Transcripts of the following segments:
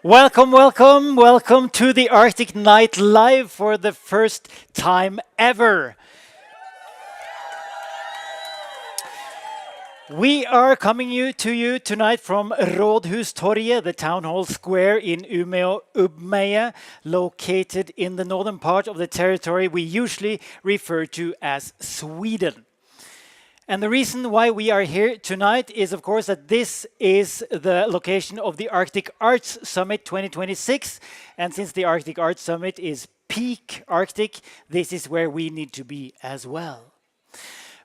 Welcome, welcome, welcome to the Arctic Night Live for the first time ever. We are coming to you tonight from Rådhustorget, the town hall square in Umeå, Ubmeje, located in the northern part of the territory we usually refer to as Sweden. And the reason why we are here tonight is, of course, that this is the location of the Arctic Arts Summit 2026. And since the Arctic Arts Summit is peak Arctic, this is where we need to be as well.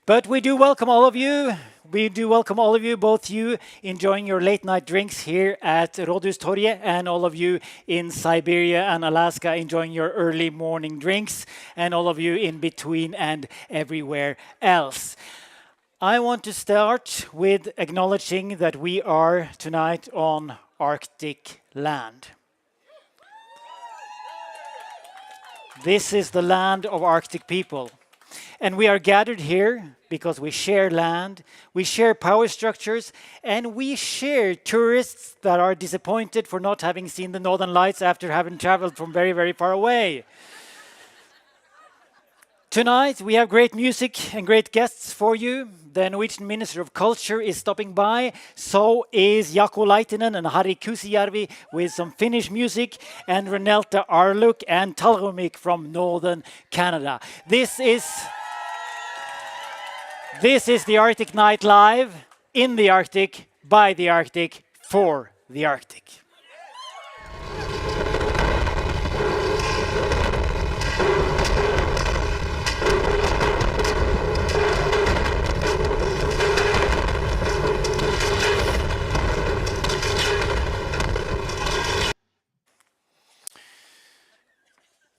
But we do welcome all of you. We do welcome all of you, both you enjoying your late night drinks here at Rådhustorget and all of you in Siberia and Alaska enjoying your early morning drinks and all of you in between and everywhere else. I want to start with acknowledging that we are tonight on Arctic land. This is the land of Arctic people. And we are gathered here because we share land, we share power structures, and we share tourists that are disappointed for not having seen the Northern Lights after having traveled from very, very far away. Tonight we have great music and great guests for you. The Norwegian Minister of Culture is stopping by. So is Jaakko Laitinen and Harri Kusijärvi with some Finnish music, and Renelta Arluk and Talrumik from Northern Canada. This is the Arctic Night Live, in the Arctic, by the Arctic, for the Arctic.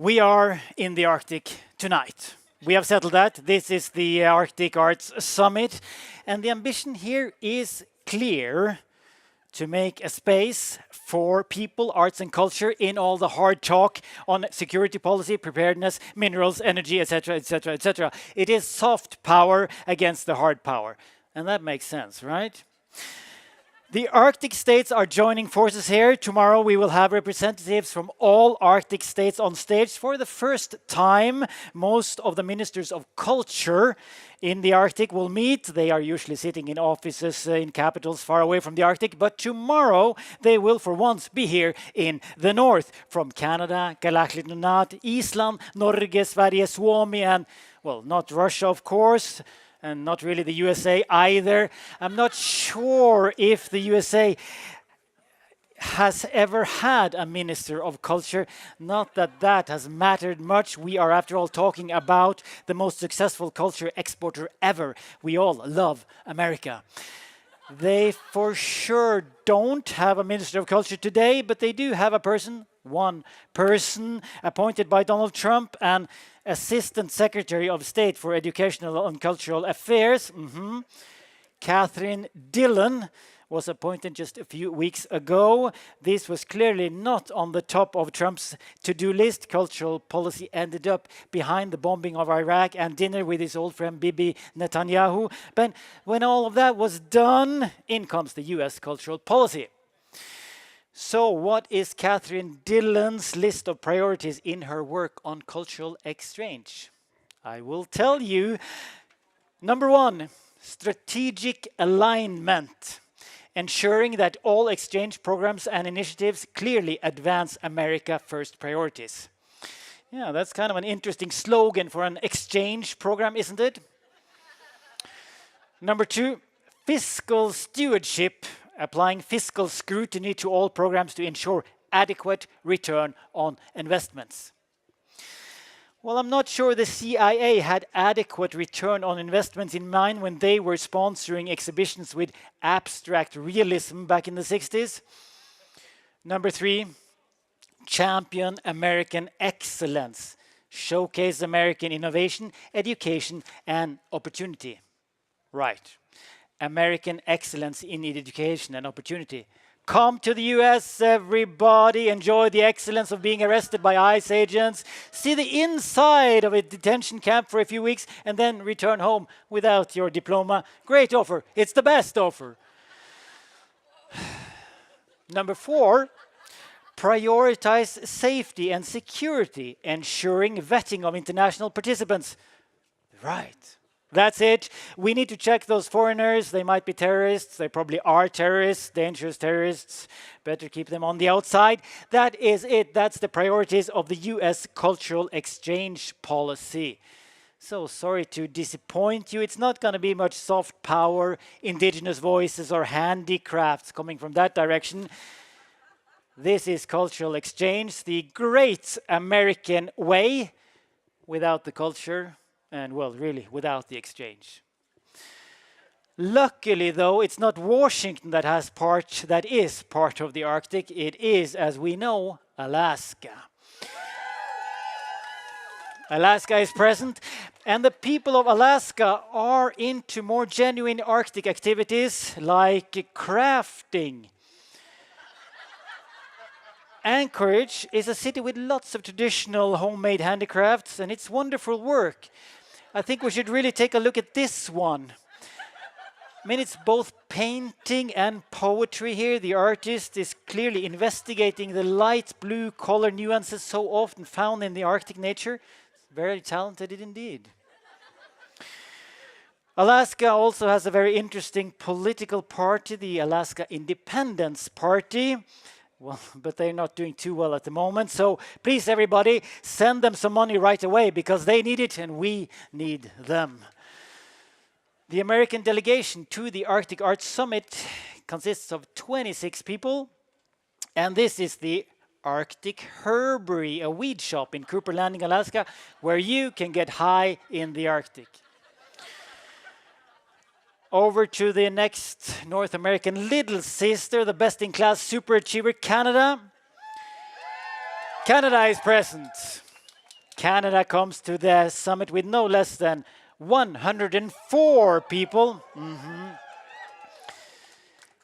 We are in the Arctic tonight. We have settled that. This is the Arctic Arts Summit. And the ambition here is clear: to make a space for people, arts and culture in all the hard talk on security policy, preparedness, minerals, energy, etc., etc., etc. It is soft power against the hard power. And that makes sense, right? The Arctic states are joining forces here. Tomorrow we will have representatives from all Arctic states on stage. For the first time, most of the ministers of culture in the Arctic will meet. They are usually sitting in offices in capitals far away from the Arctic, but tomorrow they will for once be here in the north, from Canada, Kalaallit, Iceland, Norge, Sverige, Suomi, and, well, not Russia, of course, and not really the USA either. I'm not sure if the USA has ever had a minister of culture. Not that that has mattered much. We are, after all, talking about the most successful culture exporter ever. We all love America. They for sure don't have a minister of culture today, but they do have one person appointed by Donald Trump, and Assistant Secretary of State for Educational and Cultural Affairs, Catherine Dillon, was appointed just a few weeks ago. This was clearly not on the top of Trump's to-do list. Cultural policy ended up behind the bombing of Iraq and dinner with his old friend Bibi Netanyahu. But when all of that was done, in comes the US cultural policy. So what is Catherine Dillon's list of priorities in her work on cultural exchange? I will tell you. Number 1, strategic alignment, ensuring that all exchange programs and initiatives clearly advance America First priorities. Yeah, that's kind of an interesting slogan for an exchange program, isn't it? Number 2, fiscal stewardship, applying fiscal scrutiny to all programs to ensure adequate return on investments. Well, I'm not sure the CIA had adequate return on investments in mind when they were sponsoring exhibitions with abstract realism back in the 60s. Number 3, champion American excellence, showcase American innovation, education, and opportunity. Right. American excellence in education and opportunity. Come to the US, everybody. Enjoy the excellence of being arrested by ICE agents. See the inside of a detention camp for a few weeks and then return home without your diploma. Great offer. It's the best offer. Number 4, prioritize safety and security, ensuring vetting of international participants. Right. That's it. We need to check those foreigners. They might be terrorists. They probably are terrorists, dangerous terrorists. Better keep them on the outside. That is it. That's the priorities of the US cultural exchange policy. So sorry to disappoint you. It's not going to be much soft power, indigenous voices, or handicrafts coming from that direction. This is cultural exchange, the great American way, without the culture. And, well, really, without the exchange. Luckily, though, it's not Washington that is part of the Arctic. It is, as we know, Alaska. Alaska is present, and the people of Alaska are into more genuine Arctic activities like crafting. Anchorage is a city with lots of traditional homemade handicrafts, and it's wonderful work. I think we should really take a look at this one. I mean, it's both painting and poetry here. The artist is clearly investigating the light blue color nuances so often found in the Arctic nature. Very talented indeed. Alaska also has a very interesting political party, the Alaska Independence Party. Well, but they're not doing too well at the moment. So please, everybody, send them some money right away because they need it and we need them. The American delegation to the Arctic Arts Summit consists of 26 people. And this is the Arctic Herbery, a weed shop in Cooper Landing, Alaska, where you can get high in the Arctic. Over to the next North American little sister, the best-in-class superachiever, Canada. Canada is present. Canada comes to the summit with no less than 104 people.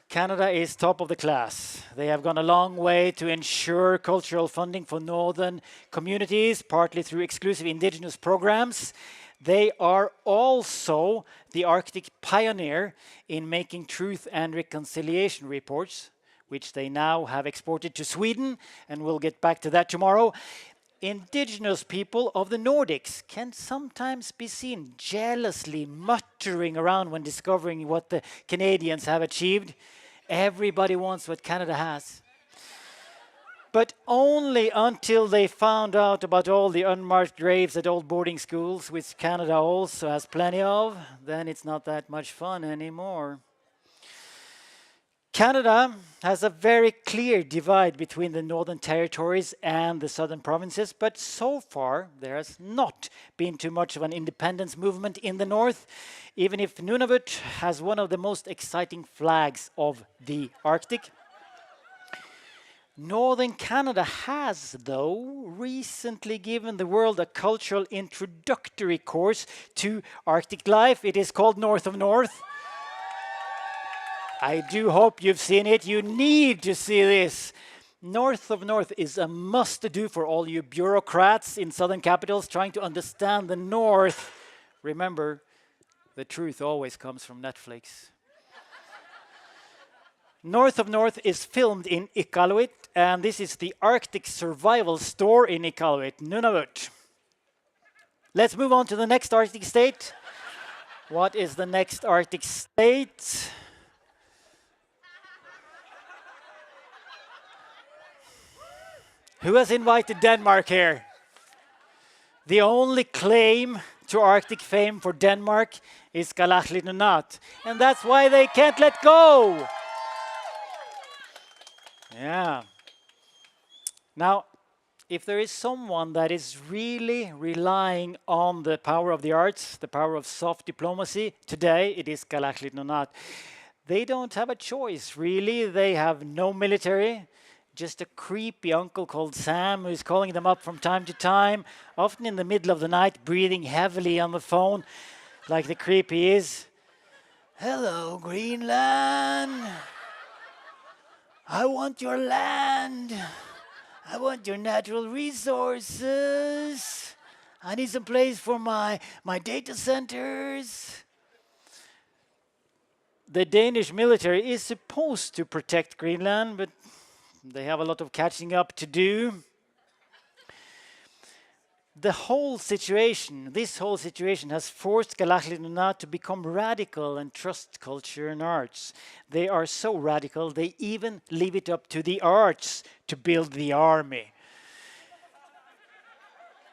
Canada is top of the class. They have gone a long way to ensure cultural funding for northern communities, partly through exclusive indigenous programs. They are also the Arctic pioneer in making truth and reconciliation reports, which they now have exported to Sweden, and we'll get back to that tomorrow. Indigenous people of the Nordics can sometimes be seen jealously muttering around when discovering what the Canadians have achieved. Everybody wants what Canada has. But only until they found out about all the unmarked graves at old boarding schools, which Canada also has plenty of, then it's not that much fun anymore. Canada has a very clear divide between the northern territories and the southern provinces, but so far there has not been too much of an independence movement in the north, even if Nunavut has one of the most exciting flags of the Arctic. Northern Canada has, though, recently given the world a cultural introductory course to Arctic life. It is called North of North. I do hope you've seen it. You need to see this. North of North is a must-do for all you bureaucrats in southern capitals trying to understand the North. Remember, the truth always comes from Netflix. North of North is filmed in Iqaluit, and this is the Arctic Survival Store in Iqaluit, Nunavut. Let's move on to the next Arctic state. What is the next Arctic state? Who has invited Denmark here? The only claim to Arctic fame for Denmark is Kalaallit Nunaat, and that's why they can't let go. Yeah. Now, if there is someone that is really relying on the power of the arts, the power of soft diplomacy, today it is Kalaallit Nunaat. They don't have a choice, really. They have no military, just a creepy uncle called Sam who's calling them up from time to time, often in the middle of the night, breathing heavily on the phone, like the creep he is. Hello, Greenland. I want your land. I want your natural resources. I need some place for my data centers. The Danish military is supposed to protect Greenland, but They have a lot of catching up to do. This whole situation has forced Galachli Nunaat to become radical and trust culture and arts. They are so radical, they even leave it up to the arts to build the army.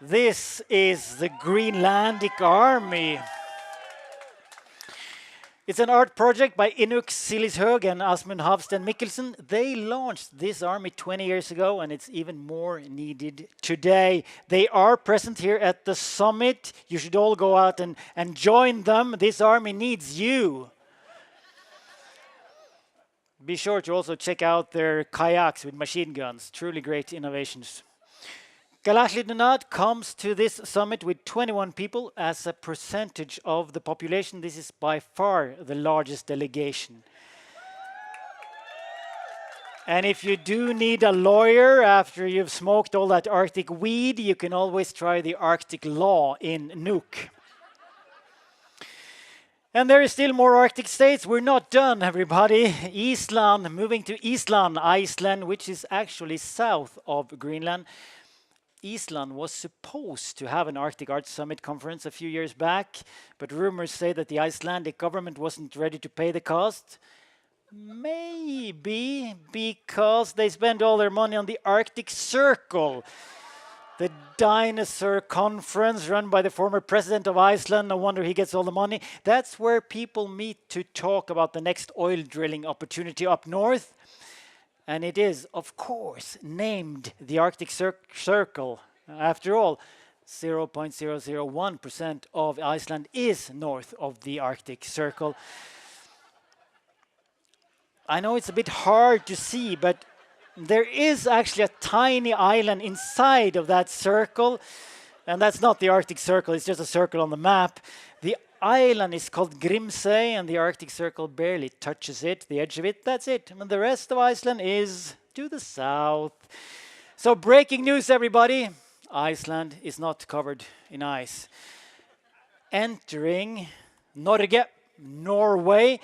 This is the Greenlandic Army. It's an art project by Inuk Silishøg and Asmund Havsten Mikkelsen. They launched this army 20 years ago, and it's even more needed today. They are present here at the summit. You should all go out and join them. This army needs you. Be sure to also check out their kayaks with machine guns. Truly great innovations. Galachli Nunaat comes to this summit with 21 people as a percentage of the population. This is by far the largest delegation. And if you do need a lawyer after you've smoked all that Arctic weed, you can always try the Arctic law in Nuuk. And there is still more Arctic states. We're not done, everybody. Iceland, moving to Iceland, which is actually south of Greenland. Iceland was supposed to have an Arctic Arts Summit conference a few years back, but rumors say that the Icelandic government wasn't ready to pay the cost. Maybe because they spent all their money on the Arctic Circle, the dinosaur conference run by the former president of Iceland. No wonder he gets all the money. That's where people meet to talk about the next oil drilling opportunity up north. And it is, of course, named the Arctic Circle. After all, 0.001% of Iceland is north of the Arctic Circle. I know it's a bit hard to see, but there is actually a tiny island inside of that circle. And that's not the Arctic Circle, it's just a circle on the map. The island is called Grimsey, and the Arctic Circle barely touches it, the edge of it. That's it. And the rest of Iceland is to the south. So breaking news, everybody. Iceland is not covered in ice. Entering Norway.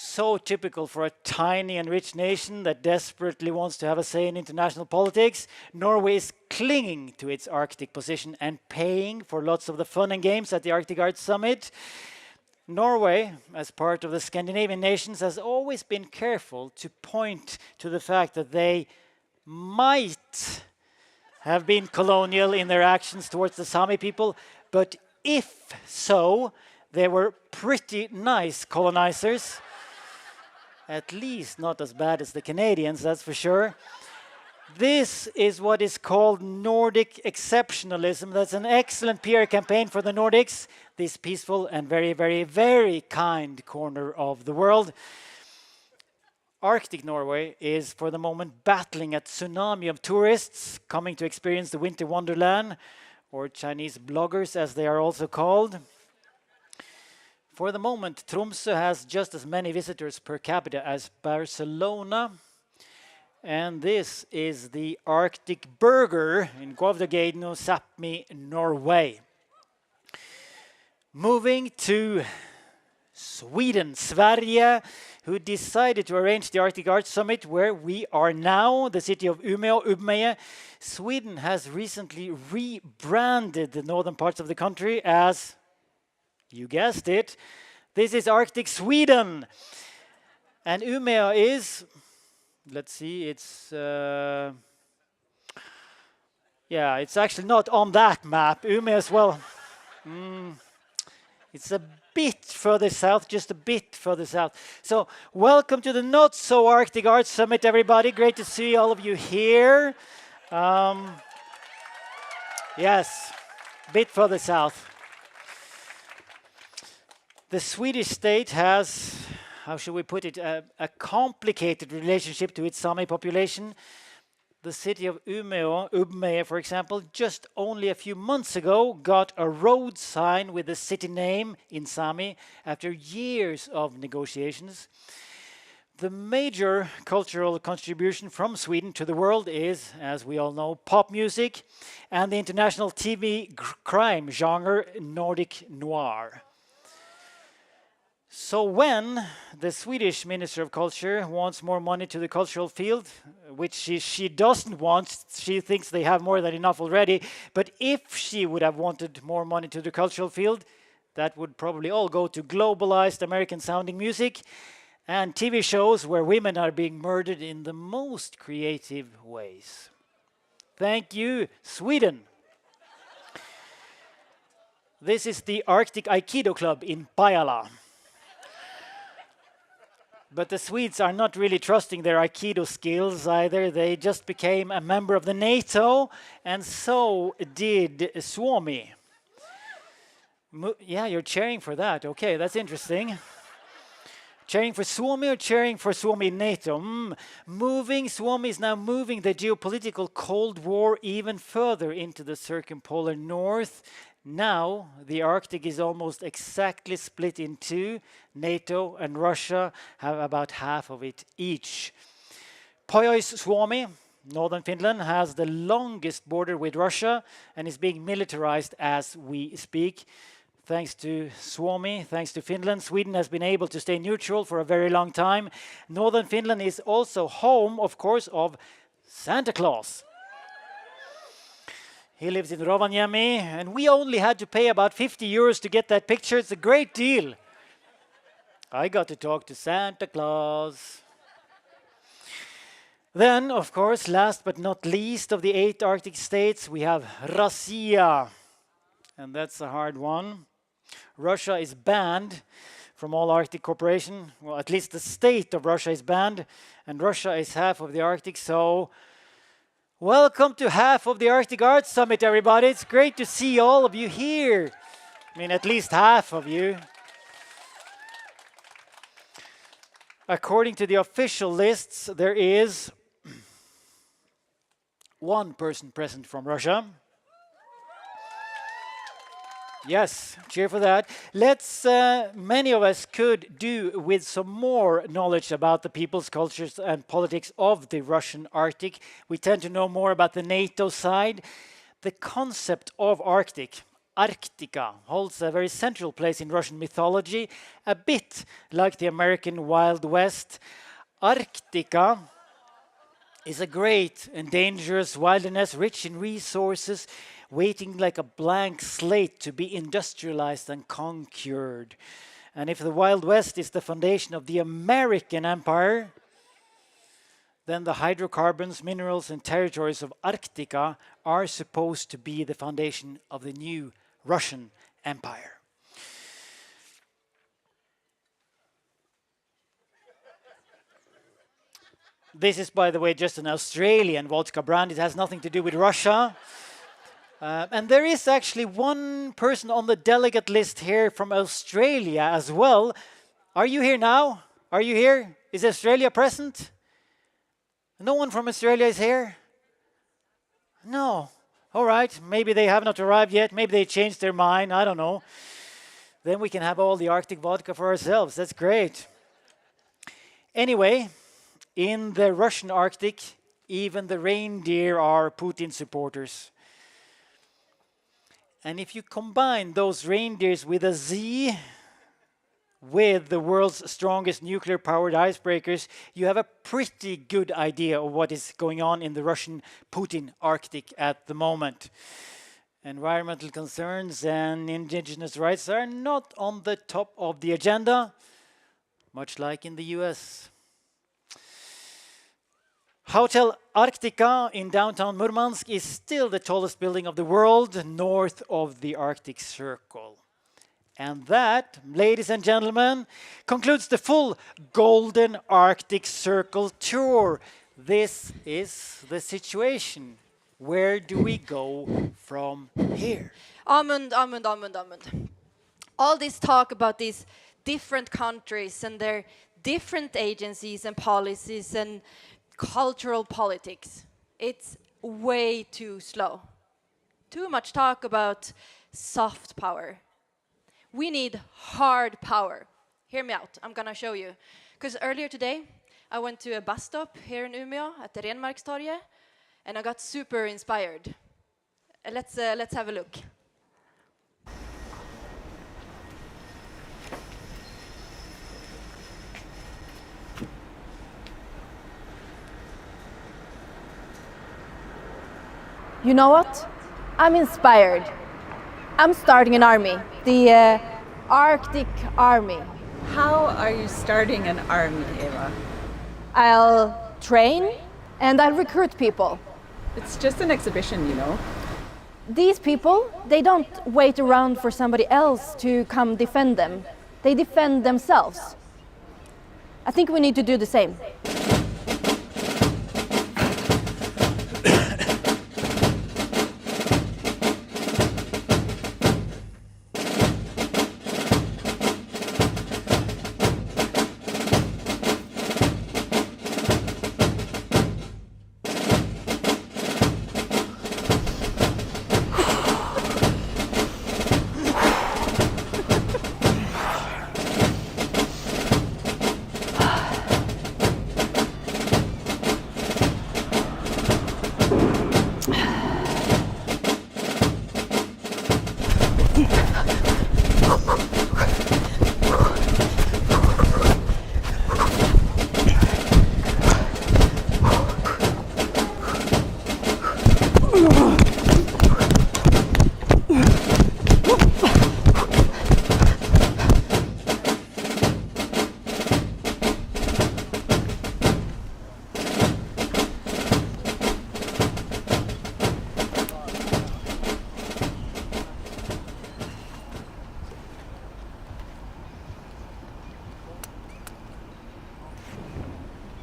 So typical for a tiny and rich nation that desperately wants to have a say in international politics. Norway is clinging to its Arctic position and paying for lots of the fun and games at the Arctic Arts Summit. Norway, as part of the Scandinavian nations, has always been careful to point to the fact that they might have been colonial in their actions towards the Sami people, but if so, they were pretty nice colonizers. At least not as bad as the Canadians, that's for sure. This is what is called Nordic exceptionalism. That's an excellent PR campaign for the Nordics, this peaceful and very, very, very kind corner of the world. Arctic Norway is, for the moment, battling a tsunami of tourists coming to experience the Winter Wonderland, or Chinese bloggers as they are also called. For the moment, Tromsø has just as many visitors per capita as Barcelona. And this is the Arctic Burger in Govdagedno, Sápmi, Norway. Moving to Sweden, Sverige, who decided to arrange the Arctic Arts Summit where we are now, the city of Umeå, Ubmeje. Sweden has recently rebranded the northern parts of the country as, you guessed it, this is Arctic Sweden. And Umeå is, let's see, it's actually not on that map. Umeå as well. It's a bit further south, just a bit further south. So welcome to the Not So Arctic Arts Summit, everybody. Great to see all of you here. Yes, a bit further south. The Swedish state has, how should we put it, a complicated relationship to its Sami population. The city of Umeå, Ubmeje, for example, just only a few months ago got a road sign with the city name in Sami after years of negotiations. The major cultural contribution from Sweden to the world is, as we all know, pop music and the international TV crime genre Nordic noir. So when the Swedish Minister of Culture wants more money to the cultural field, which she doesn't want, she thinks they have more than enough already, but if she would have wanted more money to the cultural field, that would probably all go to globalized American-sounding music and TV shows where women are being murdered in the most creative ways. Thank you, Sweden. This is the Arctic Aikido Club in Pajala. But the Swedes are not really trusting their Aikido skills either. They just became a member of the NATO, and so did Suomi. Yeah, you're cheering for that. Okay, that's interesting. Cheering for Suomi or cheering for Suomi NATO? Suomi is now moving the geopolitical Cold War even further into the circumpolar north. Now, the Arctic is almost exactly split in two. NATO and Russia have about half of it each. Pohjois-Suomi, northern Finland, has the longest border with Russia and is being militarized as we speak. Thanks to Suomi, thanks to Finland, Sweden has been able to stay neutral for a very long time. Northern Finland is also home, of course, of Santa Claus. He lives in Rovaniemi, and we only had to pay about 50 euros to get that picture. It's a great deal. I got to talk to Santa Claus. Then, of course, last but not least of the 8 Arctic states, we have Russia. And that's a hard one. Russia is banned from all Arctic cooperation. Well, at least the state of Russia is banned, and Russia is half of the Arctic, so welcome to half of the Arctic Arts Summit, everybody. It's great to see all of you here. I mean, at least half of you. According to the official lists, there is one person present from Russia. Yes, cheer for that. Many of us could do with some more knowledge about the peoples, cultures, and politics of the Russian Arctic. We tend to know more about the NATO side. The concept of Arctic, Arktika, holds a very central place in Russian mythology, a bit like the American Wild West. Arktika is a great and dangerous wilderness, rich in resources, waiting like a blank slate to be industrialized and conquered. And if the Wild West is the foundation of the American empire, then the hydrocarbons, minerals, and territories of Arktika are supposed to be the foundation of the new Russian empire. This is, by the way, just an Australian vodka brand. It has nothing to do with Russia. And there is actually one person on the delegate list here from Australia as well. Are you here now? Are you here? Is Australia present? No one from Australia is here? No. All right. Maybe they have not arrived yet. Maybe they changed their mind. I don't know. Then we can have all the Arctic vodka for ourselves. That's great. Anyway, in the Russian Arctic, even the reindeer are Putin supporters. And if you combine those reindeers with a Z, with the world's strongest nuclear-powered icebreakers, you have a pretty good idea of what is going on in the Russian Putin Arctic at the moment. Environmental concerns and indigenous rights are not on the top of the agenda, much like in the US. Hotel Arktika in downtown Murmansk is still the tallest building of the world north of the Arctic Circle. And that, ladies and gentlemen, concludes the full Golden Arctic Circle tour. This is the situation. Where do we go from here? Amund. All this talk about these different countries and their different agencies and policies and cultural politics, it's way too slow. Too much talk about soft power. We need hard power. Hear me out, I'm gonna show you. Because earlier today, I went to a bus stop here in Umeå at the Renmarkstorget, and I got super inspired. Let's have a look. You know what? I'm inspired. I'm starting an army, the Arctic Army. How are you starting an army, Eva? I'll train and I'll recruit people. It's just an exhibition, you know. These people, they don't wait around for somebody else to come defend them. They defend themselves. I think we need to do the same.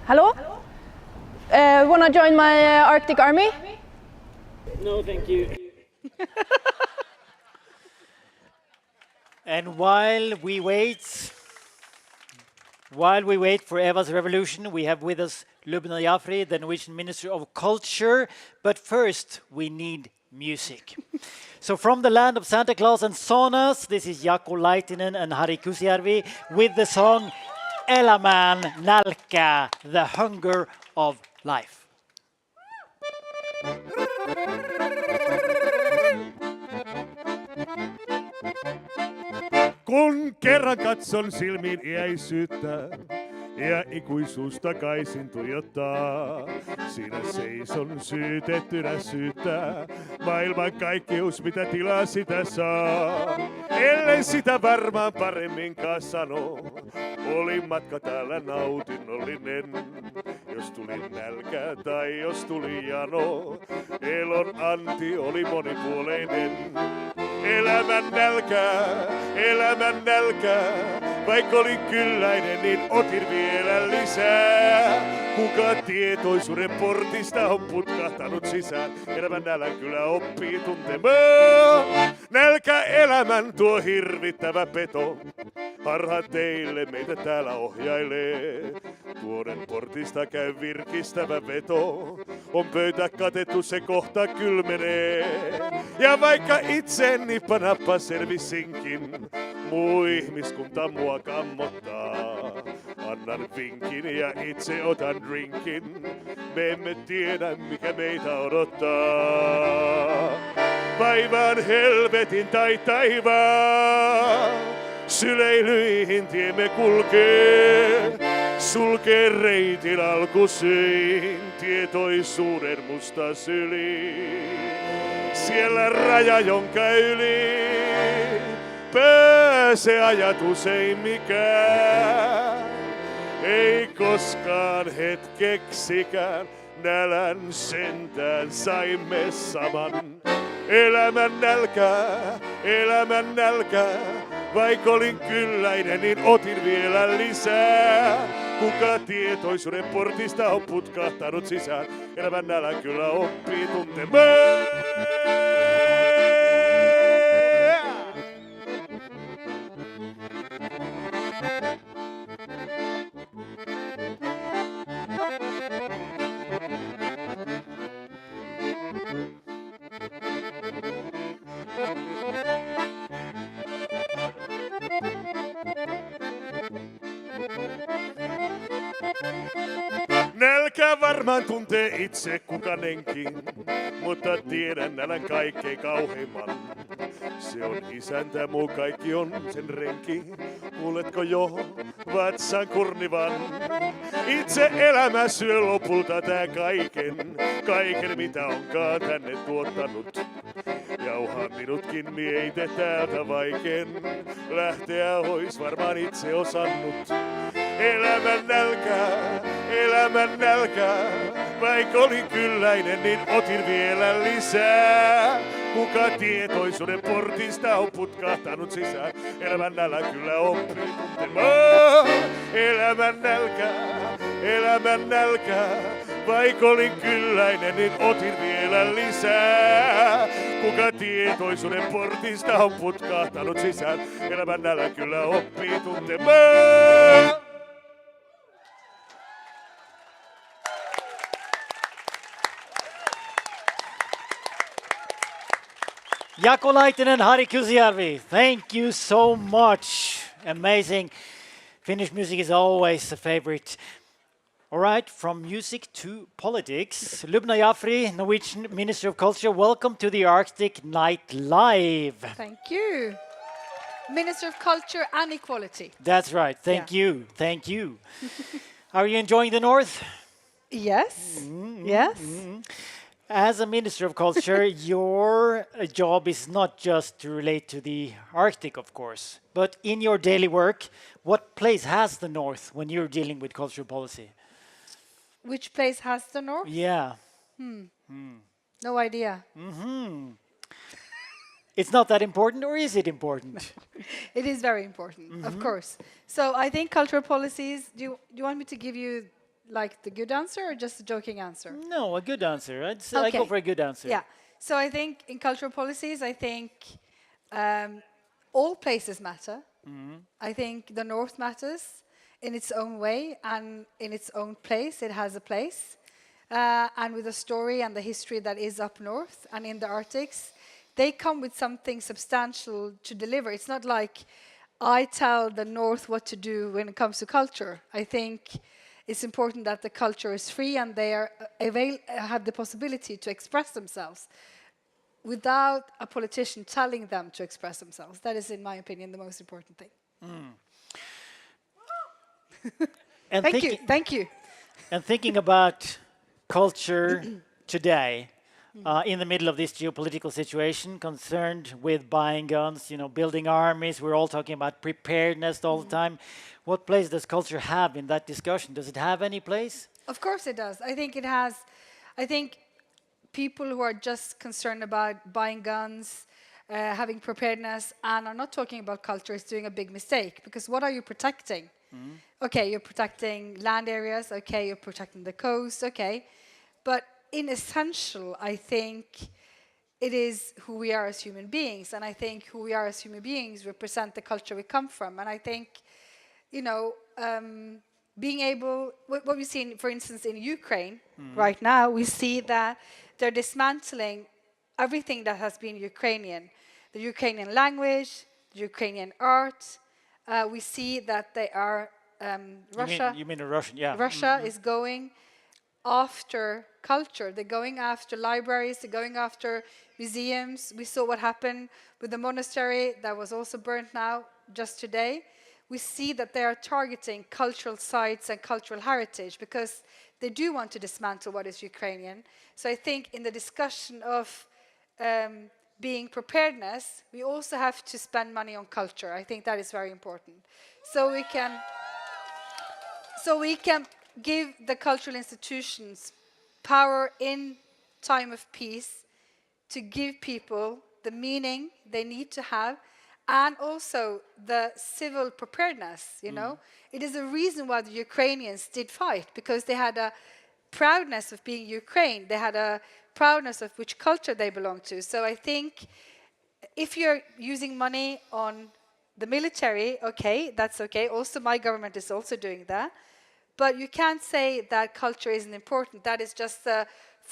Hello? Wanna join my Arctic Army? No, thank you. And while we wait for Eva's revolution, we have with us Lubna Jafri, the Norwegian Minister of Culture. But first, we need music. So from the land of Santa Claus and saunas, this is Jaakko Laitinen and Harri Kusijärvi with the song Elämän nälkä, the hunger of life. Kun kerran katson silmiin iäisyyttä ja ikuisuus takaisin tuijottaa, siinä seison syytettynä syyttää maailman kaikkeus, mitä tilaa sitä saa. Ellen sitä varmaan paremminkaan sano, oli matka täällä nautinnollinen. Jos tuli nälkä tai jos tuli jano, elon anti oli monipuoleinen. Elämän nälkää, vaikka olin kylläinen, niin otin vielä lisää. Kuka tietoisuuden portista on putkahtanut sisään, elämän nälän kyllä oppii tuntemaan. Nälkä elämän tuo hirvittävä peto, harha teille meitä täällä ohjailee. Tuoden portista käy virkistävä veto, on pöytä katettu, se kohta kylmenee. Ja vaikka itse nippanappa selvisinkin, muu ihmiskunta mua kammottaa. Annan vinkin ja itse otan drinkin, me emme tiedä mikä meitä odottaa. Vaivaan helvetin tai taivaan, syleilyihin tiemme kulkee. Sulkee reitin alkusyin, tietoisuuden musta syli. Siellä raja, jonka yli pääse ajatus ei mikään. Ei koskaan hetkeksikään, nälän sentään saimme saman. Elämän nälkää, vaikka olin kylläinen, niin otin vielä lisää. Kuka tietoisuuden portista on putkahtanut sisään, elämän nälän kyllä oppii tuntemaan. Varmaan tuntee itse kukanenkin, mutta tiedän nälän kaikkein kauheimman. Se on isäntä, muu kaikki on sen renki. Kuuletko jo vatsan kurnivan? Itse elämä syö lopulta tää kaiken mitä onkaan tänne tuottanut. Jauhaa minutkin miete täältä vaiken, lähteä ois varmaan itse osannut. Elämän nälkää, vaikka olin kylläinen, niin otin vielä lisää. Kuka tietoisuuden portista on putkahtanut sisään, elämän nälä kyllä oppii tuntemaan. Elämän nälkää, vaikka olin kylläinen, niin otin vielä lisää. Kuka tietoisuuden portista on putkahtanut sisään, elämän nälä kyllä oppii tuntemaan. Jaakko Laitinen, Harri Kysijärvi, thank you so much. Amazing. Finnish music is always a favorite. All right, from music to politics. Lubna Jafri, Norwegian Minister of Culture, welcome to the Arctic Night Live. Thank you. Minister of Culture and Equality. That's right, thank you. Are you enjoying the North? Yes. Yes. As a Minister of Culture, your job is not just to relate to the Arctic, of course, but in your daily work, what place has the North when you're dealing with cultural policy? Which place has the North? Yeah. No idea. It's not that important, or is it important? It is very important, of course. So I think cultural policies, do you want me to give you like the good answer or just a joking answer? No, a good answer. I'd say I go for a good answer. Yeah. So I think in cultural policies, I think all places matter. I think the North matters in its own way and in its own place. It has a place. And with the story and the history that is up north and in the Arctics, they come with something substantial to deliver. It's not like I tell the North what to do when it comes to culture. I think it's important that the culture is free and they are have the possibility to express themselves without a politician telling them to express themselves. That is, in my opinion, the most important thing. And Thank you. And thinking about culture today, in the middle of this geopolitical situation, concerned with buying guns, building armies, we're all talking about preparedness all the time. What place does culture have in that discussion? Does it have any place? Of course it does. I think it has. I think people who are just concerned about buying guns, having preparedness, and are not talking about culture is doing a big mistake. Because what are you protecting? Okay, you're protecting land areas. Okay, you're protecting the coast. Okay, but in essential, I think it is who we are as human beings, and I think who we are as human beings represent the culture we come from. And I think, being able, what we've seen, for instance, in Ukraine right now, we see that they're dismantling everything that has been Ukrainian, the Ukrainian language, the Ukrainian art. We see that they are Russia. You mean the Russian? Yeah. Russia is going after culture. They're going after libraries. They're going after museums. We saw what happened with the monastery that was also burnt now just today. We see that they are targeting cultural sites and cultural heritage because they do want to dismantle what is Ukrainian. So I think in the discussion of being preparedness, we also have to spend money on culture. I think that is very important. So we can give the cultural institutions power in time of peace to give people the meaning they need to have, and also the civil preparedness, It is a reason why the Ukrainians did fight, because they had a proudness of being Ukraine. They had a proudness of which culture they belong to. So I think if you're using money on the military, okay, that's okay. Also, my government is also doing that. But you can't say that culture isn't important. That is just the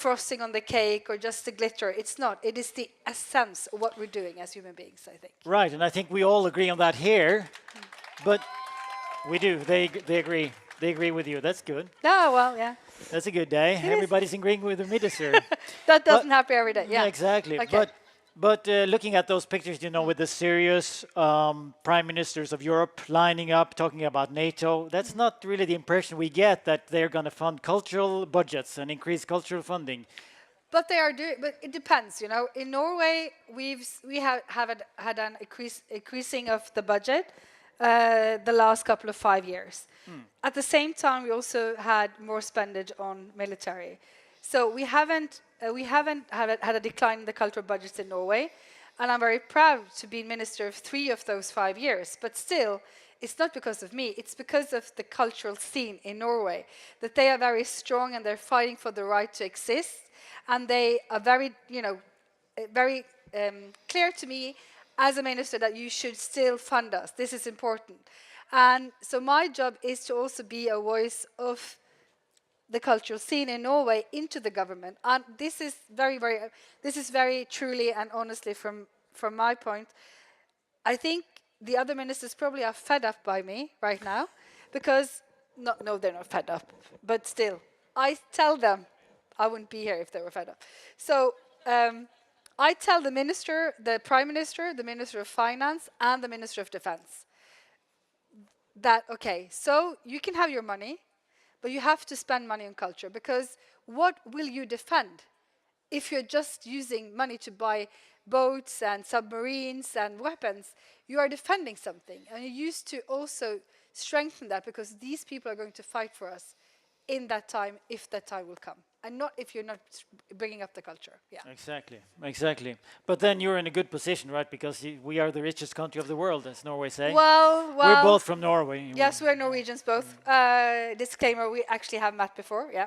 frosting on the cake or just the glitter. It's not. It is the essence of what we're doing as human beings, I think. Right, and I think we all agree on that here. But we do. They agree. They agree with you. That's good. No, well, yeah. That's a good day. is. Everybody's agreeing with the minister. That doesn't happen every day. Yeah. Exactly. Okay. But looking at those pictures, with the serious prime ministers of Europe lining up, talking about NATO, that's not really the impression we get, that they're going to fund cultural budgets and increase cultural funding. But they are doing. But it depends. In Norway, we have had an increasing of the budget the last couple of 5 years. At the same time, we also had more spendage on military. So we haven't had a decline in the cultural budgets in Norway, and I'm very proud to be minister of 3 of those 5 years. But still, it's not because of me. It's because of the cultural scene in Norway, that they are very strong and they're fighting for the right to exist, and they are very clear to me as a minister that you should still fund us. This is important, and so my job is to also be a voice of the cultural scene in Norway into the government. And this is very truly and honestly from my point. I think the other ministers probably are fed up by me right now, because no, they're not fed up, but still, I tell them I wouldn't be here if they were fed up. So I tell the minister, the prime minister, the minister of finance, and the minister of defense that, okay, so you can have your money, but you have to spend money on culture, because what will you defend if you're just using money to buy boats and submarines and weapons? You are defending something, and you used to also strengthen that, because these people are going to fight for us in that time, if that time will come, and not if you're not bringing up the culture. Yeah. Exactly. But then you're in a good position, right? Because we are the richest country of the world, as Norway say. Well, we're both from Norway. Yes, we're Norwegians both. Disclaimer: we actually have met before. Yeah.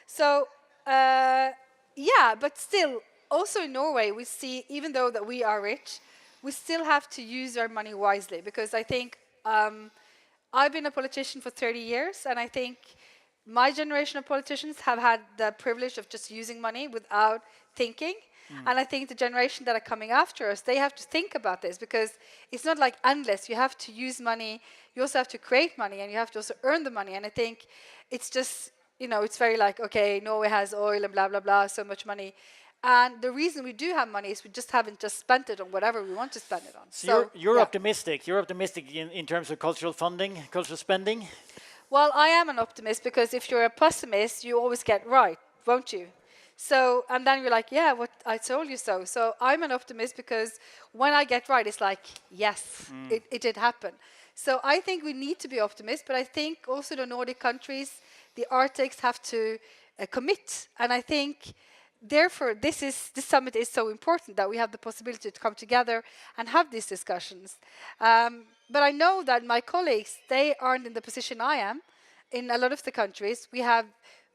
So but still, also in Norway, we see, even though that we are rich, we still have to use our money wisely, because I think I've been a politician for 30 years, and I think my generation of politicians have had the privilege of just using money without thinking. And I think the generation that are coming after us, they have to think about this, because it's not like endless. You have to use money, you also have to create money, and you have to also earn the money. And I think it's just, it's very like, okay, Norway has oil and blah, blah, blah, so much money. And the reason we do have money is we just haven't just spent it on whatever we want to spend it on. So you're optimistic. You're optimistic in terms of cultural funding, cultural spending? Well, I am an optimist, because if you're a pessimist, you always get right, won't you? So, and then you're like, yeah, what, I told you so. So I'm an optimist, because when I get right, it's like, yes, it did happen. So I think we need to be optimists, but I think also the Nordic countries, the Arctics, have to commit. And I think, therefore, this summit is so important, that we have the possibility to come together and have these discussions. But I know that my colleagues, they aren't in the position I am. In a lot of the countries, we have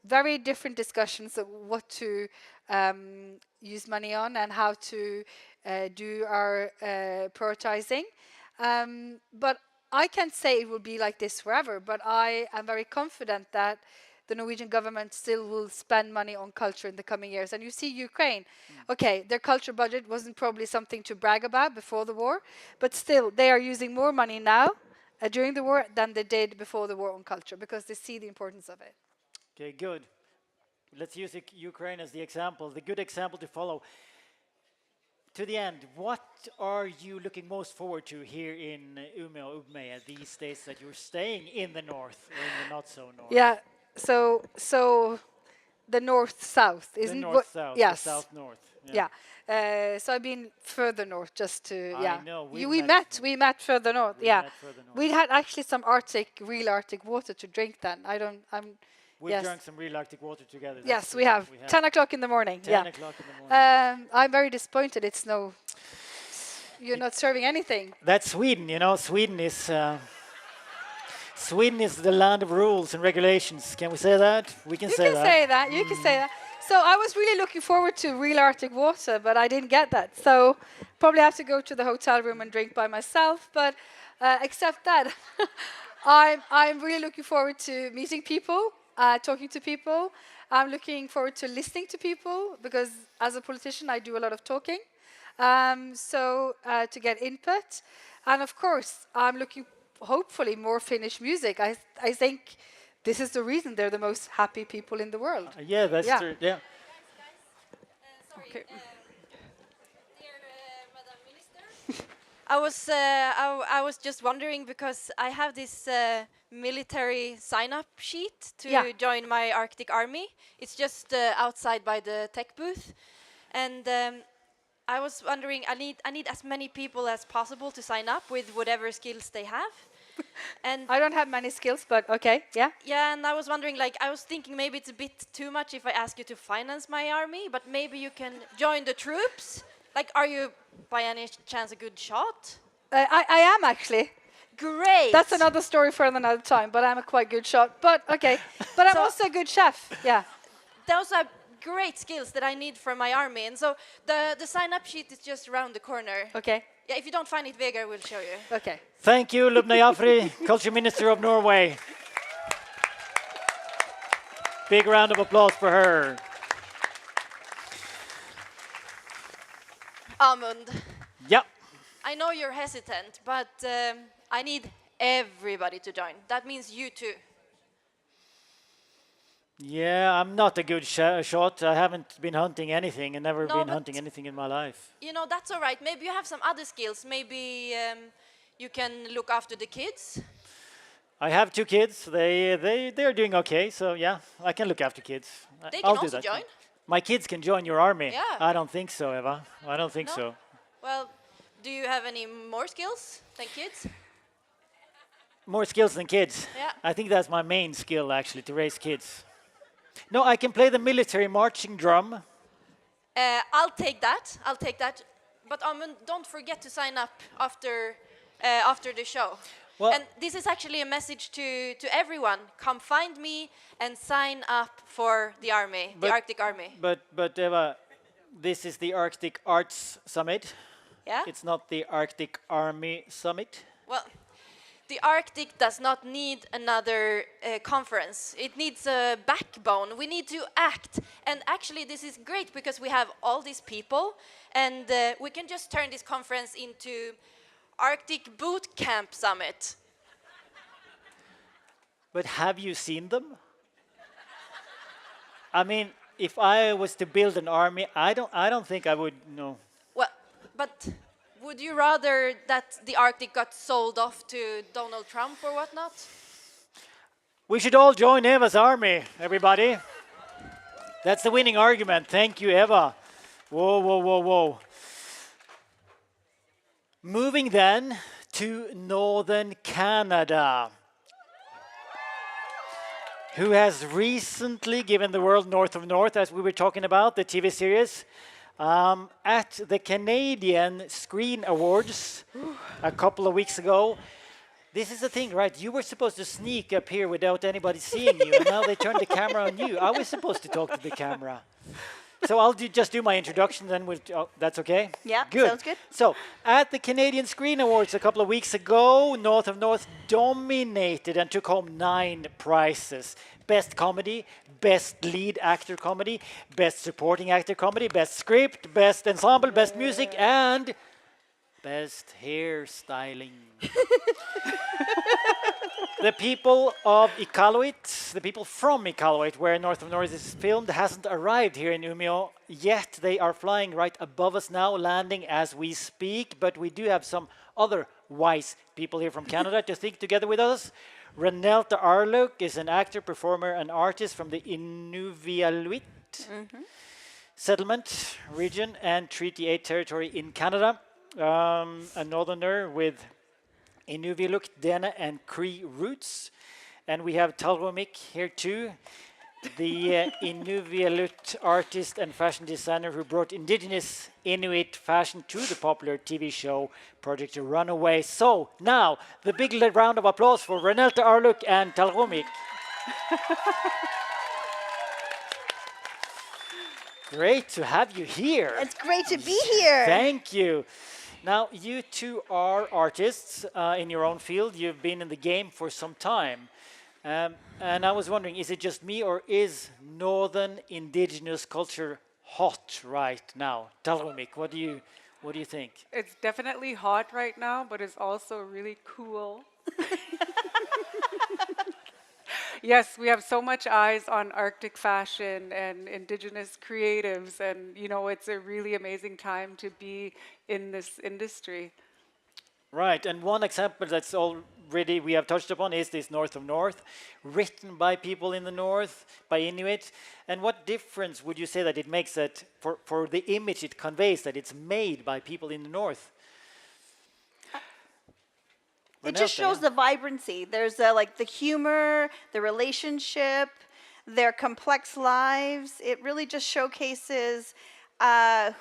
very different discussions of what to use money on and how to do our prioritizing. But I can't say it will be like this forever, but I am very confident that the Norwegian government still will spend money on culture in the coming years. And you see Ukraine, okay, their culture budget wasn't probably something to brag about before the war, but still they are using more money now during the war than they did before the war on culture, because they see the importance of it. Okay, good. Let's use Ukraine as the example, the good example to follow. To the end, what are you looking most forward to here in Umeå, Ubmeje, these days that you're staying in the north or in the not so north? Yeah. So the north-south, isn't it? The north-south, yes. the south-north. Yeah. So I've been further north just to, I know. We met further north, met further north. We had actually some real Arctic water to drink then. We've drunk some real Arctic water together. Yes, we have. 10 o'clock in the morning. 10 o'clock in the morning. I'm very disappointed you're not serving anything. That's Sweden, Sweden is the land of rules and regulations. Can we say that? We can say that. You can say that. So I was really looking forward to real Arctic water, but I didn't get that. So probably have to go to the hotel room and drink by myself. But except that, I'm really looking forward to meeting people, talking to people. I'm looking forward to listening to people, because as a politician, I do a lot of talking. To get input. And of course, I'm looking hopefully more Finnish music. I think this is the reason they're the most happy people in the world. Yeah, that's Yeah. true. Yeah. Okay. I was just wondering because I have this military sign-up sheet to Yeah. join my Arctic Army. It's just outside by the tech booth, and I was wondering. I need as many people as possible to sign up with whatever skills they have, and I don't have many skills, but okay, yeah. yeah, and I was wondering, like, I was thinking maybe it's a bit too much if I ask you to finance my army, but maybe you can join the troops. Like, are you by any chance a good shot? I am actually. Great. That's another story for another time, but I'm a quite good shot. But okay, but I'm So- also a good chef. Yeah. Those are great skills that I need for my army, and so the sign-up sheet is just around the corner. Okay. Yeah, if you don't find it, Vegard will show you. Okay. Thank you, Ubmeje Jafri, Culture Minister of Norway. Big round of applause for her. Amund, Yeah. I know you're hesitant, but I need everybody to join. That means you too. Yeah, I'm not a good shot. I haven't been hunting anything and never No, been but- hunting anything in my life. You know, that's all right. Maybe you have some other skills. Maybe you can look after the kids. I have 2 kids. They're doing okay. So yeah, I can look after kids. They I'll can do also that. join. My kids can join your army. Yeah. I don't think so, Eva. I don't think No? so. Well, do you have any more skills than kids? More skills than kids. Yeah. I think that's my main skill actually, to raise kids. No, I can play the military marching drum. I'll take that. I'll take that. But Amund, don't forget to sign up after the show. Well- and this is actually a message to everyone. Come find me and sign up for the army, the But- Arctic Army. But Eva, this is the Arctic Arts Summit. Yeah? It's not the Arctic Army Summit. Well, the Arctic does not need another conference. It needs a backbone. We need to act. And actually, this is great because we have all these people, and we can just turn this conference into Arctic Boot Camp Summit. But have you seen them? I mean, if I was to build an army, I don't think I would know. Well, but would you rather that the Arctic got sold off to Donald Trump or whatnot? We should all join Eva's army, everybody. That's the winning argument. Thank you, Eva. Whoa, whoa, whoa, whoa. Moving then to northern Canada, who has recently given the world North of North, as we were talking about, the TV series, at the Canadian Screen Awards a couple of weeks ago. This is the thing, right? You were supposed to sneak up here without anybody seeing you, and now they turned the camera on you. I was supposed to talk to the camera. So I'll just do my introduction, then that's okay? Yeah, good. sounds good. So, at the Canadian Screen Awards a couple of weeks ago, North of North dominated and took home 9 prizes. Best Comedy, Best Lead Actor Comedy, Best Supporting Actor Comedy, Best Script, Best Ensemble, Best Music, and Best Hairstyling. The people of Iqaluit, the people from Iqaluit, where North of North is filmed, hasn't arrived here in Umeå yet. They are flying right above us now, landing as we speak. But we do have some other wise people here from Canada to think together with us. Renelta Arluk is an actor, performer, and artist from the Inuvialuit settlement region and Treaty 8 territory in Canada. A northerner with Inuvialuit, Dene, and Cree roots. And we have Talromik here too, the Inuvialuit artist and fashion designer who brought indigenous Inuit fashion to the popular TV show Project Runaway. So now, the big round of applause for Renelta Arluk and Talromik. Great to have you here. It's great to be here. Thank you. Now, you two are artists in your own field. You've been in the game for some time. And I was wondering, is it just me or is northern indigenous culture hot right now? Talromik, what do you think? It's definitely hot right now, but it's also really cool. Yes, we have so much eyes on Arctic fashion and indigenous creatives, and it's a really amazing time to be in this industry. Right, and one example that's already we have touched upon is this North of North, written by people in the North, by Inuit. And what difference would you say that it makes that for the image it conveys that it's made by people in the North? It just shows the vibrancy. There's like the humor, the relationship, their complex lives. It really just showcases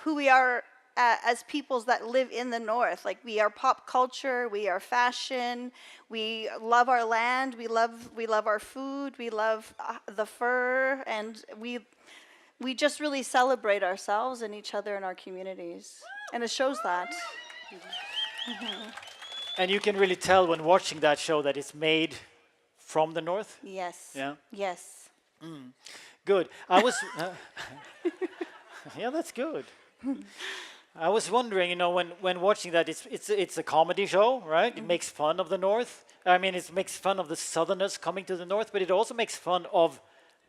who we are as peoples that live in the North. Like, we are pop culture, we are fashion, we love our land, we love our food, we love the fur, and we just really celebrate ourselves and each other and our communities, and it shows that. And you can really tell when watching that show that it's made from the North? Yes. Yeah. Yes. Good. I was... yeah, that's good. I was wondering, when watching that, it's a comedy show, right? It makes fun of the North. I mean, it makes fun of the Southerners coming to the North, but it also makes fun of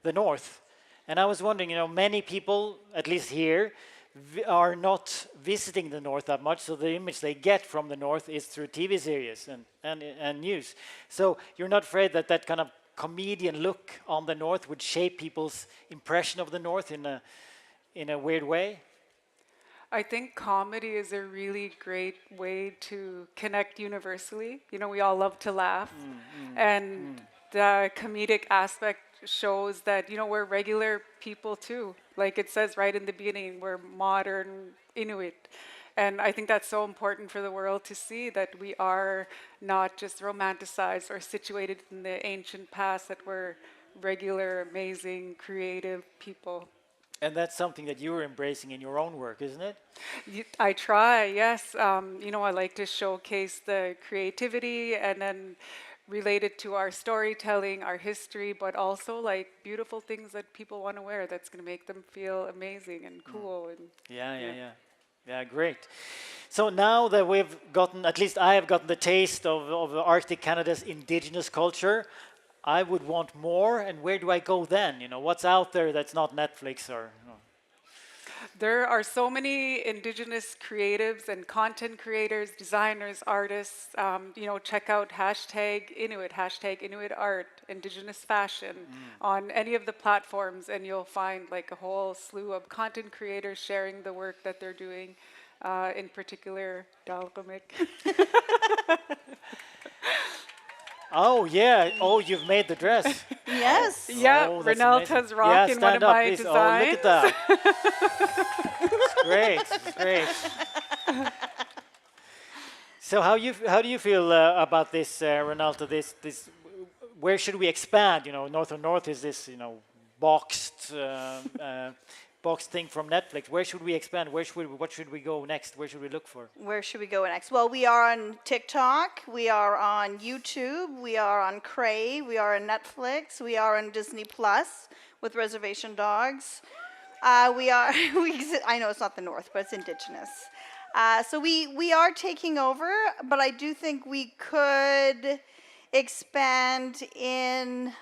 the North. And I was wondering, many people, at least here, are not visiting the North that much, so the image they get from the North is through TV series and news. So you're not afraid that that kind of comedian look on the North would shape people's impression of the North in a weird way? I think comedy is a really great way to connect universally. We all love to laugh. And the comedic aspect shows that, we're regular people too. Like it says right in the beginning, we're modern Inuit. And I think that's so important for the world to see, that we are not just romanticized or situated in the ancient past, that we're regular, amazing, creative people. And that's something that you're embracing in your own work, isn't it? I try, yes. I like to showcase the creativity and then relate it to our storytelling, our history, but also like beautiful things that people want to wear that's going to make them feel amazing and cool. And Yeah, great. So now that we've gotten, at least I have gotten the taste of Arctic Canada's indigenous culture, I would want more, and where do I go then? What's out there that's not Netflix or... There are so many indigenous creatives and content creators, designers, artists. Check out #Inuit, #InuitArt, indigenous fashion on any of the platforms, and you'll find like a whole slew of content creators sharing the work that they're doing, in particular, Dalgamik. Oh, yeah. Oh, you've made the dress. Yes. Yeah, Oh, that's Renalta's amazing. rocking one stand of up, my please. designs. Oh, look at that. It's great. It's great. So how do you feel about this, Renalta? This where should we expand? North of North is this boxed boxed thing from Netflix. Where should we expand? What should we go next? Where should we look for? Where should we go next? Well, we are on TikTok, we are on YouTube, we are on Crave, we are on Netflix, we are on Disney Plus with Reservation Dogs. I know it's not the North, but it's indigenous. So we are taking over, but I do think we could expand in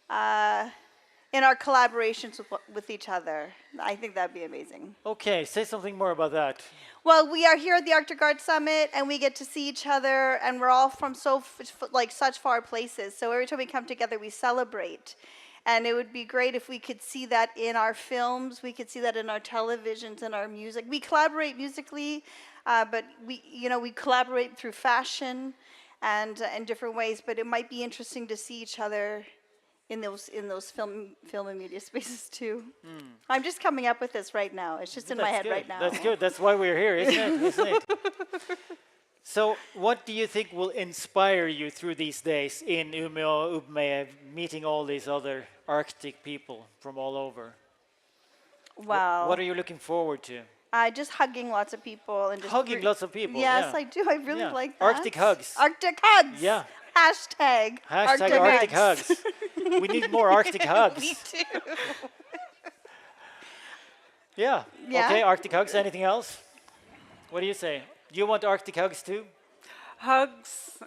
our collaborations with each other. I think that'd be amazing. Okay, say something more about that. Well, we are here at the Arctic Art Summit, and we get to see each other, and we're all from such far places. So every time we come together, we celebrate. And it would be great if we could see that in our films, we could see that in our televisions and our music. We collaborate musically, but we collaborate through fashion and in different ways. But it might be interesting to see each other in those film and media spaces too. I'm just coming up with this right now. It's just in my head right now. That's good. That's why we're here, isn't it? So what do you think will inspire you through these days in Umeå, Ubmeje, meeting all these other Arctic people from all over? Wow. What are you looking forward to? Just hugging lots of people and just Hugging lots of people. Yes, yeah. I do. I really like that. Arctic hugs. Arctic hugs. Yeah. Hashtag Arctic hugs. We need more Arctic hugs. Me too. Yeah. Yeah. Okay, Arctic hugs. Anything else? What do you say? Do you want Arctic hugs too? hugs,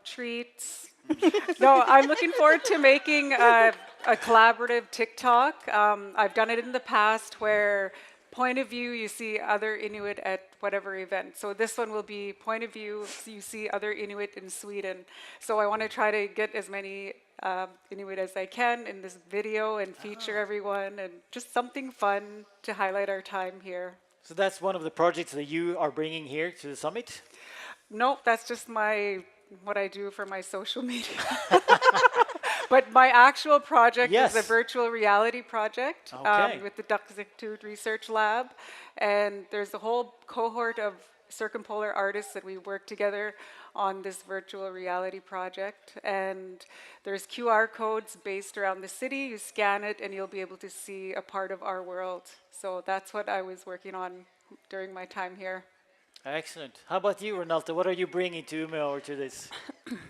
treats. No, I'm looking forward to making a collaborative TikTok. I've done it in the past where point of view, you see other Inuit at whatever event. So this one will be point of view, you see other Inuit in Sweden. So I want to try to get as many Inuit as I can in this video and feature everyone and just something fun to highlight our time here. So that's one of the projects that you are bringing here to the summit? Nope, that's just what I do for my social media. But my actual project is a virtual reality project with the Duck-Institute Research Lab. And there's a whole cohort of circumpolar artists that we work together on this virtual reality project. And there's QR codes based around the city. You scan it and you'll be able to see a part of our world. So that's what I was working on during my time here. Excellent. How about you, Renalta? What are you bringing to Umeå or to this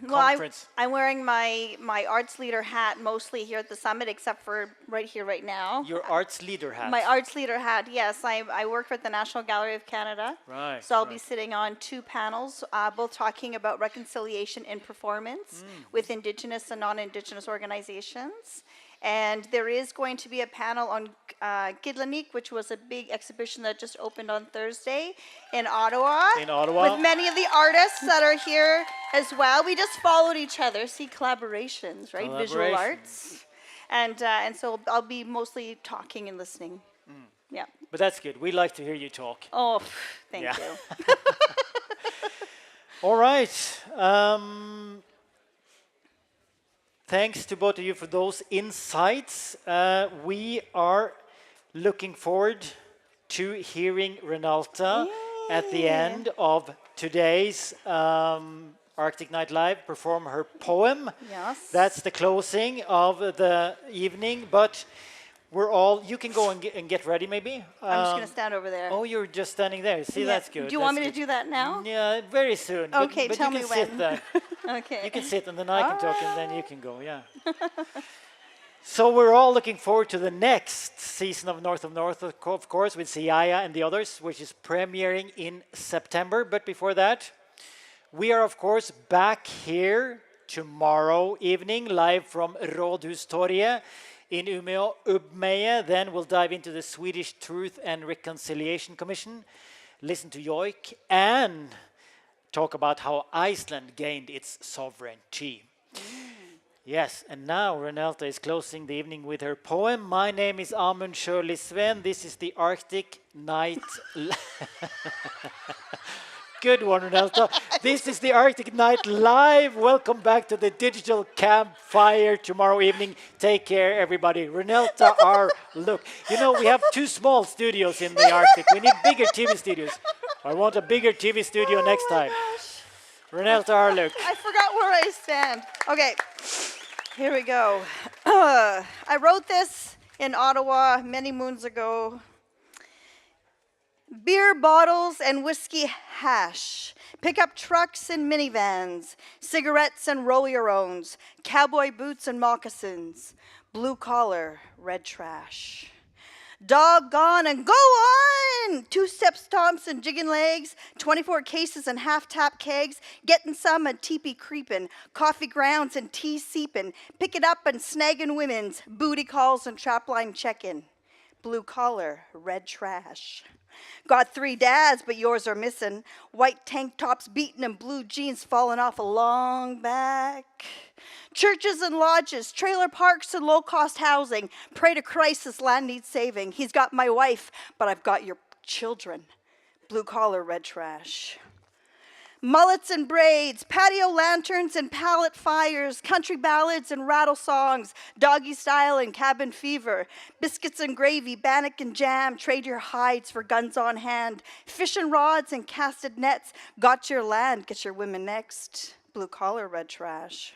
Well, conference? I'm wearing my arts leader hat mostly here at the summit, except for right here, right now. Your arts leader hat. My arts leader hat, yes. I work at the National Gallery of Canada. Right. So I'll be sitting on 2 panels, both talking about reconciliation in performance with Indigenous and non-Indigenous organizations. And there is going to be a panel on Kidlanik, which was a big exhibition that just opened on Thursday in Ottawa. In Ottawa. With many of the artists that are here as well. We just followed each other. See, collaborations, right? Visual arts. And so I'll be mostly talking and listening. Yeah. But that's good. We like to hear you talk. Oh, thank you. All right. Thanks to both of you for those insights. We are looking forward to hearing Renalta at the end of today's Arctic Night Live perform her poem. Yes. That's the closing of the evening, but we're all, you can go and get ready maybe. I'm just going to stand over there. Oh, you're just standing there. See, Yeah. that's good. Do you want me to do that now? Yeah, very soon. Okay, but tell you me can when. sit there. Okay. You can sit and then I can talk and then you can go, yeah. So we're all looking forward to the next season of North, of course, with Siaya and the others, which is premiering in September. But before that, we are, of course, back here tomorrow evening, live from Rådhustorget in Umeå, Ubmeje. Then we'll dive into the Swedish Truth and Reconciliation Commission, listen to Joik, and talk about how Iceland gained its sovereignty. Yes, and now Renalta is closing the evening with her poem. My name is Amund Sjølie Sveen. This is the Arctic Night... Good one, Renalta. This is the Arctic Night Live. Welcome back to the digital campfire tomorrow evening. Take care, everybody. Renalta, our look. You know, we have 2 small studios in the Arctic. We need bigger TV studios. I want a bigger TV studio next time. Renalta, our look. I forgot where I stand. Okay, here we go. I wrote this in Ottawa many moons ago. Beer bottles and whiskey hash, pickup trucks and minivans, cigarettes and roll-your-owns, cowboy boots and moccasins, blue collar, red trash. Doggone and go on! 2-step stomps and jigging legs, 24 cases and half-tap kegs, getting some and teepee creeping, coffee grounds and tea seeping, pick it up and snagging women's, booty calls and trapline checking. Blue collar, red trash. Got 3 dads, but yours are missing. White tank tops beaten and blue jeans falling off a long back. Churches and lodges, trailer parks and low-cost housing. Pray to Christ this land needs saving. He's got my wife, but I've got your children. Blue collar, red trash. Mullets and braids, patio lanterns and pallet fires, country ballads and rattle songs, doggy style and cabin fever, biscuits and gravy, bannock and jam, trade your hides for guns on hand, fishing rods and casted nets, got your land, get your women next. Blue collar, red trash.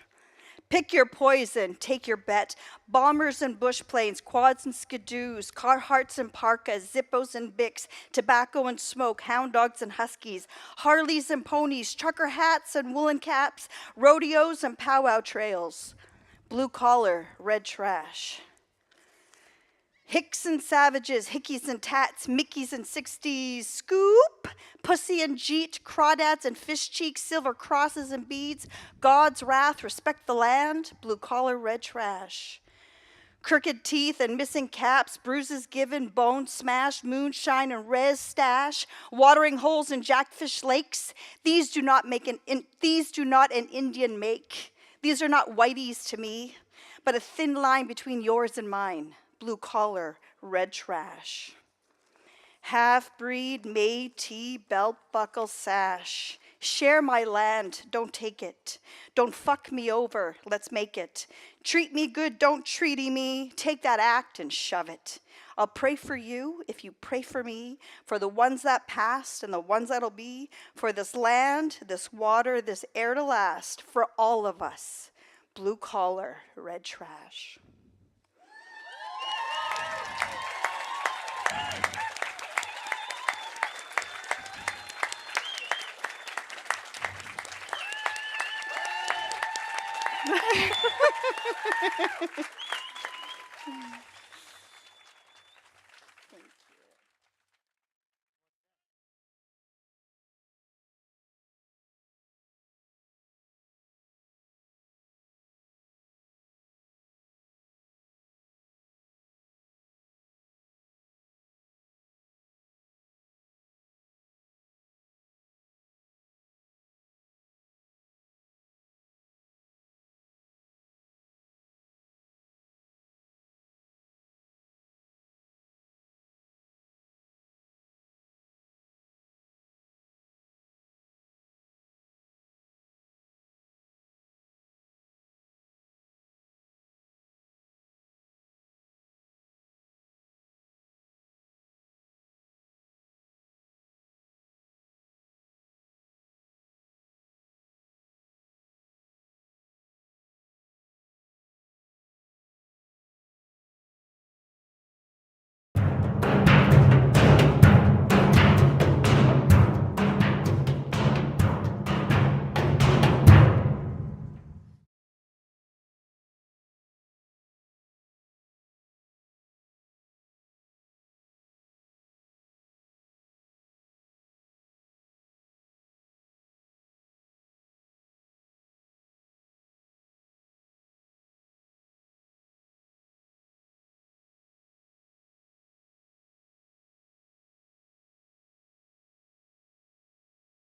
Pick your poison, take your bet. Bombers and bush planes, quads and skidoos, Carhartts and parkas, Zippos and Bics, tobacco and smoke, hound dogs and huskies, Harleys and ponies, trucker hats and woolen caps, rodeos and powwow trails. Blue collar, red trash. Hicks and savages, hickeys and tats, mickeys and 60s, scoop, pussy and jeet, crawdads and fish cheeks, silver crosses and beads, God's wrath, respect the land, blue collar, red trash. Crooked teeth and missing caps, bruises given, bones smashed, moonshine and res stash, watering holes in jackfish lakes. These do not an Indian make. These are not whiteys to me, but a thin line between yours and mine. Blue collar, red trash. Half-breed, Métis, belt buckle sash. Share my land, don't take it. Don't fuck me over, let's make it. Treat me good, don't treaty me. Take that act and shove it. I'll pray for you if you pray for me, for the ones that passed and the ones that'll be, for this land, this water, this air to last, for all of us. Blue collar, red trash.